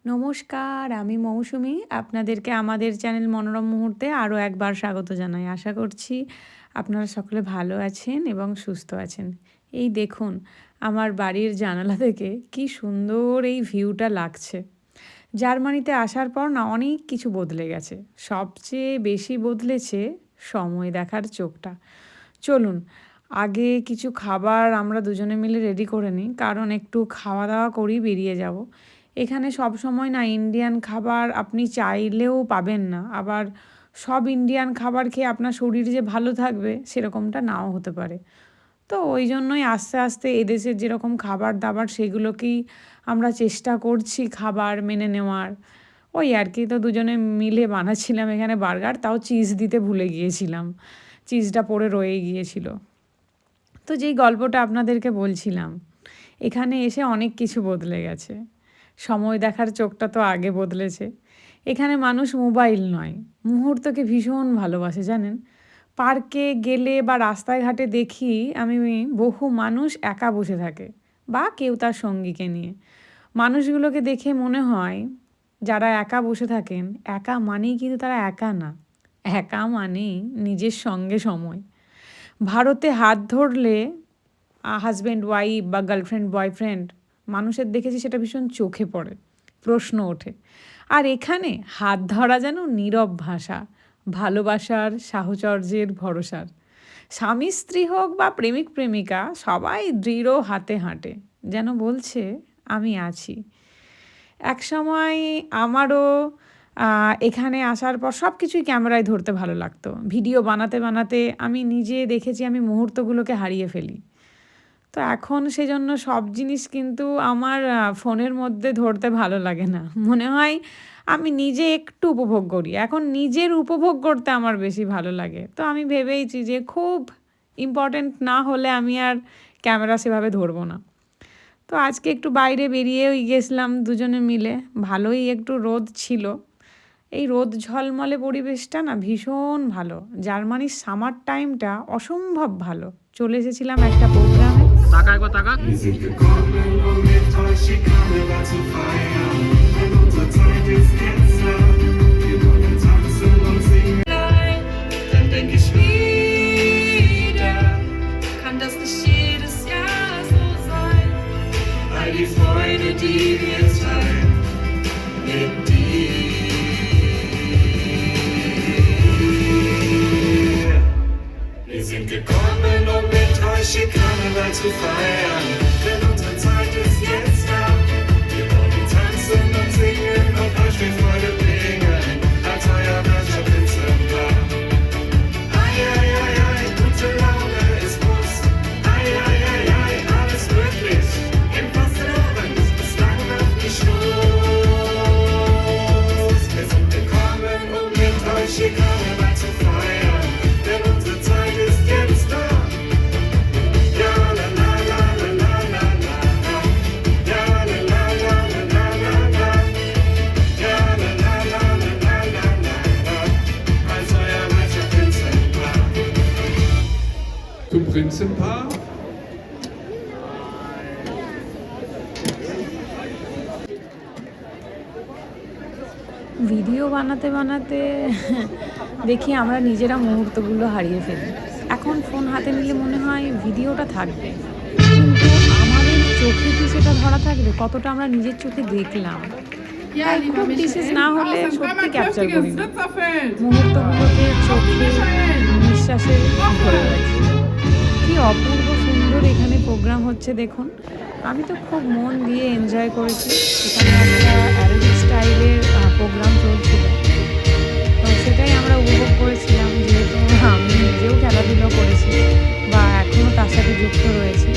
নমস্কার, আমি মৌসুমী। আপনাদেরকে আমাদের চ্যানেল মনোরম মুহূর্তে আরও একবার স্বাগত জানাই। আশা করছি আপনারা সকলে ভালো আছেন এবং সুস্থ আছেন। এই দেখুন, আমার বাড়ির জানালা থেকে কি সুন্দর এই ভিউটা লাগছে। জার্মানিতে আসার পর না অনেক কিছু বদলে গেছে। সবচেয়ে বেশি বদলেছে সময় দেখার চোখটা। চলুন, আগে কিছু খাবার আমরা দুজনে মিলে রেডি করে নিই, কারণ একটু খাওয়া দাওয়া করেই বেরিয়ে যাব। এখানে সব সময় না ইন্ডিয়ান খাবার আপনি চাইলেও পাবেন না, আবার সব ইন্ডিয়ান খাবার খেয়ে আপনার শরীর যে ভালো থাকবে সেরকমটা নাও হতে পারে। তো ওই জন্যই আস্তে আস্তে এদেশের যেরকম খাবার দাবার সেগুলোকেই আমরা চেষ্টা করছি খাবার মেনে নেওয়ার। ওই আর কি, তো দুজনে মিলে বানাচ্ছিলাম এখানে বার্গার, তাও চিজ দিতে ভুলে গিয়েছিলাম, চিজটা পড়ে রয়ে গিয়েছিল। তো যেই গল্পটা আপনাদেরকে বলছিলাম, এখানে এসে অনেক কিছু বদলে গেছে। সময় দেখার চোখটা তো আগে বদলেছে। এখানে মানুষ মোবাইল নয়, মুহূর্তকে ভীষণ ভালোবাসে জানেন। পার্কে গেলে বা রাস্তায় ঘাটে দেখি আমি বহু মানুষ একা বসে থাকে বা কেউ তার সঙ্গীকে নিয়ে। মানুষগুলোকে দেখে মনে হয় যারা একা বসে থাকেন, একা মানেই কিন্তু তারা একা না, একা মানেই নিজের সঙ্গে সময়। ভারতে হাত ধরলে হাজব্যান্ড ওয়াইফ বা গার্লফ্রেন্ড বয়ফ্রেন্ড মানুষের দেখেছি সেটা ভীষণ চোখে পড়ে, প্রশ্ন ওঠে। আর এখানে হাত ধরা যেন নীরব ভাষা, ভালোবাসার, সাহচর্যের, ভরসার। স্বামী স্ত্রী হোক বা প্রেমিক প্রেমিকা, সবাই দৃঢ় হাতে হাঁটে, যেন বলছে আমি আছি। একসময় আমারও এখানে আসার পর সব কিছুই ক্যামেরায় ধরতে ভালো লাগতো। ভিডিও বানাতে বানাতে আমি নিজে দেখেছি আমি মুহূর্তগুলোকে হারিয়ে ফেলি। তো এখন সেজন্য সব জিনিস কিন্তু আমার ফোনের মধ্যে ধরতে ভালো লাগে না। মনে হয় আমি নিজে একটু উপভোগ করি। এখন নিজের উপভোগ করতে আমার বেশি ভালো লাগে। তো আমি ভেবেইছি যে খুব ইম্পর্ট্যান্ট না হলে আমি আর ক্যামেরা সেভাবে ধরবো না। তো আজকে একটু বাইরে বেরিয়েও গেছিলাম দুজনে মিলে। ভালোই একটু রোদ ছিল। এই রোদ ঝলমলে পরিবেশটা না ভীষণ ভালো। জার্মানির সামার টাইমটা অসম্ভব ভালো। চলে এসেছিলাম একটা প্রোগ্রামে। টাকা একবার টাকা Wir sind gekommen, um mit euch die Karneval zu feiern. Denn unsere Zeit ist jetzt nah. Wir wollen tanzen und singen. Dann denk ich wieder, kann das nicht jedes Jahr so sein? All die Freude, die wir teilen mit dir. Wir sind gekommen, um mit euch die Karneval zu feiern. Denn unsere Zeit ist jetzt da. Wir wollen tanzen und singen und euch viel Freude bringen. Als euer Welcher Prinzenpaar. Ai, ai, ai, ai, gute Laune ist groß. Ai, ai, ai, ai, alles möglich. Im Fasten ist lang auf die Stoß. Wir sind gekommen, um mit euch die Karneval zu feiern. Denn unsere Zeit ist jetzt da. Ja, la, la, la, la, la, la, la, la. Ja, la, la, la, la, la, la, la. Ja, la, la, la, la, la, la, la, la. Als euer Welcher Prinzenpaar. Zum Prinzenpaar? Video বানাতে বানাতে দেখি আমরা নিজেরা মুহূর্তগুলো হারিয়ে ফেলি। এখন phone হাতে নিলে মনে হয় ভিডিওটা থাকবে, কিন্তু আমাদের চোখে কি সেটা ধরা থাকবে? কতটা আমরা নিজের চোখে দেখলাম? তাই খুব বিশেষ না হলে সত্যি ক্যাপচার করি না, মুহূর্তগুলোকে চোখে নিঃশ্বাসে ধরে রাখি। কি অপূর্ব সুন্দর এখানে প্রোগ্রাম হচ্ছে দেখুন। আমি তো খুব মন দিয়ে এনজয় করেছি। এখানে একটা অ্যারেবিক স্টাইলের প্রোগ্রাম চলছিল, তো সেটাই আমরা উপভোগ করেছিলাম। যেহেতু আমি নিজেও খেলাধুলো করেছি বা এখনও তার সাথে যুক্ত রয়েছি।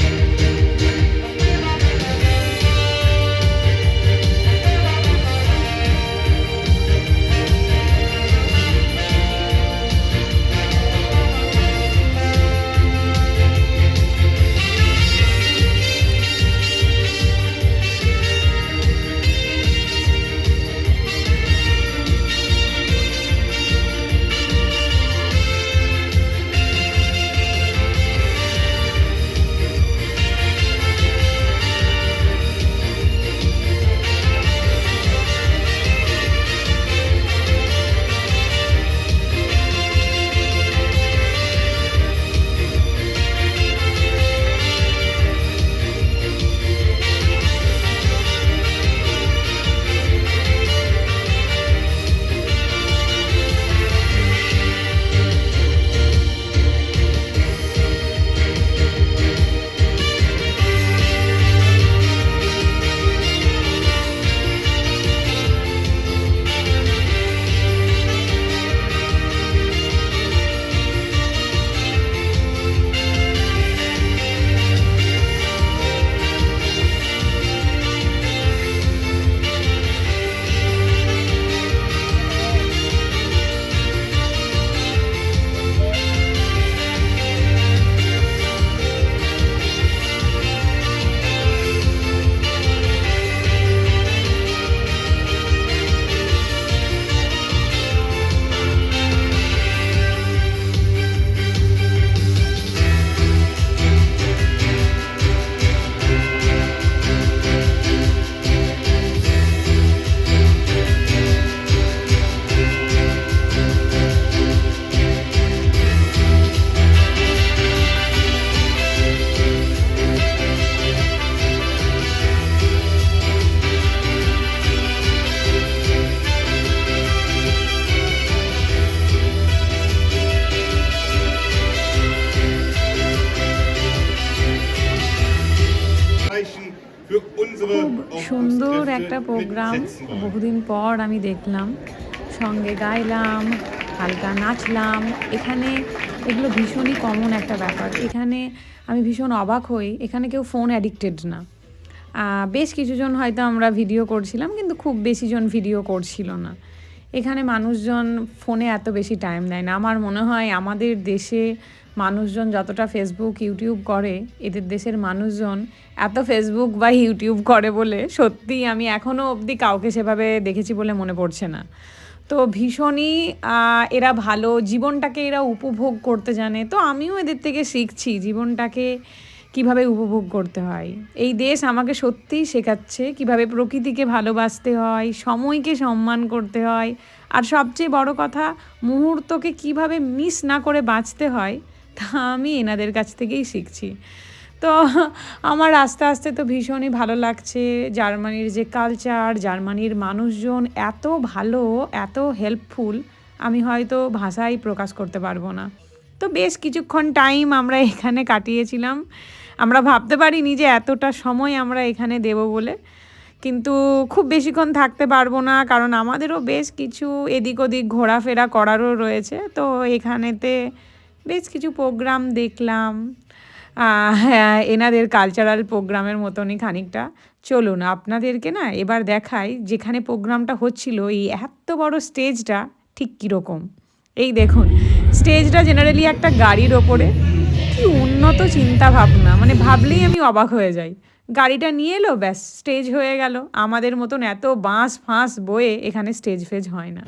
একটা প্রোগ্রাম বহুদিন পর আমি দেখলাম, সঙ্গে গাইলাম, হালকা নাচলাম। এখানে এগুলো ভীষণই কমন একটা ব্যাপার। এখানে আমি ভীষণ অবাক হই, এখানে কেউ ফোন অ্যাডিক্টেড না। বেশ কিছুজন হয়তো আমরা ভিডিও করছিলাম, কিন্তু খুব বেশি জন ভিডিও করছিল না। এখানে মানুষজন ফোনে এত বেশি টাইম দেয় না। আমার মনে হয় আমাদের দেশে মানুষজন যতটা ফেসবুক ইউটিউব করে, এদের দেশের মানুষজন এত ফেসবুক বা ইউটিউব করে বলে সত্যিই আমি এখনও অবধি কাউকে সেভাবে দেখেছি বলে মনে পড়ছে না। তো ভীষণই এরা ভালো, জীবনটাকে এরা উপভোগ করতে জানে। তো আমিও এদের থেকে শিখছি জীবনটাকে কিভাবে উপভোগ করতে হয়। এই দেশ আমাকে সত্যিই শেখাচ্ছে কিভাবে প্রকৃতিকে ভালোবাসতে হয়, সময়কে সম্মান করতে হয়, আর সবচেয়ে বড় কথা মুহূর্তকে কিভাবে মিস না করে বাঁচতে হয়, তা আমি এনাদের কাছ থেকেই শিখছি। তো আমার আস্তে আস্তে তো ভীষণই ভালো লাগছে। জার্মানির যে কালচার, জার্মানির মানুষজন এত ভালো, এত হেল্পফুল, আমি হয়তো ভাষায় প্রকাশ করতে পারবো না। তো বেশ কিছুক্ষণ টাইম আমরা এখানে কাটিয়েছিলাম। আমরা ভাবতে পারিনি যে এতটা সময় আমরা এখানে দেব বলে, কিন্তু খুব বেশিক্ষণ থাকতে পারবো না, কারণ আমাদেরও বেশ কিছু এদিক ওদিক ঘোরাফেরা করারও রয়েছে। তো এখানেতে বেশ কিছু প্রোগ্রাম দেখলাম, হ্যাঁ, এনাদের কালচারাল প্রোগ্রামের মতনই খানিকটা। চলুন আপনাদেরকে না এবার দেখাই যেখানে প্রোগ্রামটা হচ্ছিল, এই এত বড় স্টেজটা ঠিক কীরকম। এই দেখুন, স্টেজটা জেনারেলি একটা গাড়ির ওপরে। কি উন্নত চিন্তা ভাবনা, মানে ভাবলেই আমি অবাক হয়ে যাই। গাড়িটা নিয়ে এলো, ব্যাস স্টেজ হয়ে গেল। আমাদের মতন এত বাঁশ ফাঁস বয়ে এখানে স্টেজ ফেজ হয় না।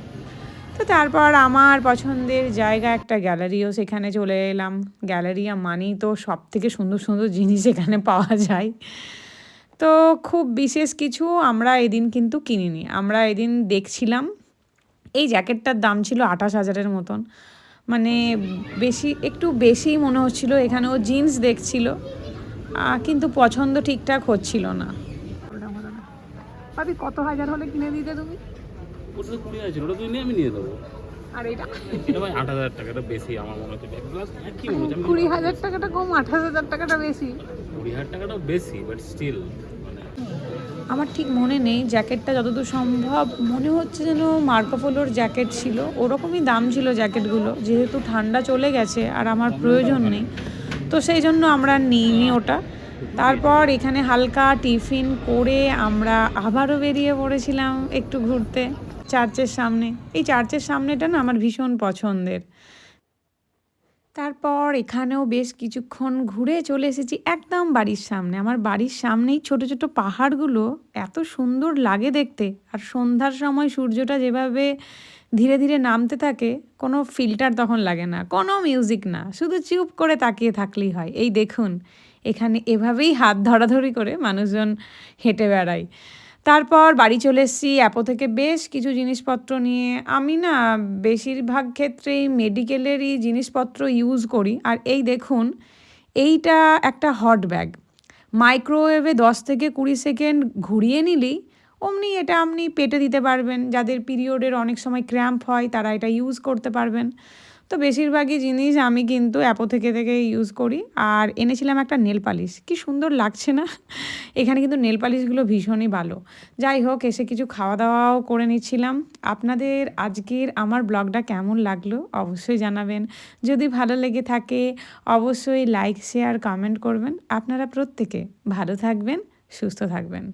তো তারপর আমার পছন্দের জায়গা একটা গ্যালারিও সেখানে চলে এলাম। গ্যালারি মানেই তো সব থেকে সুন্দর সুন্দর জিনিস এখানে পাওয়া যায়। তো খুব বিশেষ কিছু আমরা এদিন কিন্তু কিনিনি। আমরা এদিন দেখছিলাম, এই জ্যাকেটটার দাম ছিল 28,000-এর মতন। মানে একটু বেশিই মনে হচ্ছিল। এখানেও জিন্স দেখছিল, কিন্তু পছন্দ ঠিকঠাক হচ্ছিল না। ভাবি কত হাজার হলে কিনে দিতে তুমি? ওটা তো 20 আছে, ওটা তুই নিয়ে আমি নিয়ে দেবো। আর এটা এটা ভাই 8,000 টাকাটা বেশি আমার মনে হচ্ছে। প্লাস কি মনে হচ্ছে 20,000 টাকাটা কম, 28,000 টাকাটা বেশি। 20,000 টাকাটাও বেশি, বাট স্টিল আমার ঠিক মনে নেই, জ্যাকেটটা যতদূর সম্ভব মনে হচ্ছে যেন মার্কো পোলোর জ্যাকেট ছিল, ওরকমই দাম ছিল জ্যাকেটগুলো। যেহেতু ঠান্ডা চলে গেছে আর আমার প্রয়োজন নেই, তো সেই জন্য আমরা নিইনি ওটা। তারপর এখানে হালকা টিফিন করে আমরা আবারও বেরিয়ে পড়েছিলাম একটু ঘুরতে চার্চের সামনে। এই চার্চের সামনেটা না আমার ভীষণ পছন্দের। তারপর এখানেও বেশ কিছুক্ষণ ঘুরে চলে এসেছি একদম বাড়ির সামনে। আমার বাড়ির সামনেই ছোট ছোট পাহাড়গুলো এত সুন্দর লাগে দেখতে, আর সন্ধ্যার সময় সূর্যটা যেভাবে ধীরে ধীরে নামতে থাকে, কোনো ফিল্টার তখন লাগে না, কোনো মিউজিক না, শুধু চুপ করে তাকিয়ে থাকলেই হয়। এই দেখুন, এখানে এভাবেই হাত ধরাধরি করে মানুষজন হেঁটে বেড়ায়। তারপর বাড়ি চলে এসেছি অ্যাপো থেকে বেশ কিছু জিনিসপত্র নিয়ে। আমি না বেশিরভাগ ক্ষেত্রেই মেডিকেলেরই জিনিসপত্র ইউজ করি। আর এই দেখুন, এইটা একটা হট ব্যাগ। মাইক্রোওয়েভে 10 থেকে 20 সেকেন্ড ঘুরিয়ে নিলেই অমনি এটা আপনি পেটে দিতে পারবেন। যাদের পিরিয়ডের অনেক সময় ক্র্যাম্প হয় তারা এটা ইউজ করতে পারবেন। তো বেশিরভাগই জিনিস আমি কিন্তু অ্যাপো থেকে ইউজ করি। আর এনেছিলাম একটা নেল পালিশ, কি সুন্দর লাগছে না? এখানে কিন্তু নেল পালিশগুলো ভীষণই ভালো। যাই হোক, এসে কিছু খাওয়া দাওয়াও করে নিচ্ছিলাম। আপনাদের আজকের আমার ব্লগটা কেমন লাগলো অবশ্যই জানাবেন। যদি ভালো লেগে থাকে অবশ্যই লাইক, শেয়ার, কমেন্ট করবেন। আপনারা প্রত্যেকে ভালো থাকবেন, সুস্থ থাকবেন।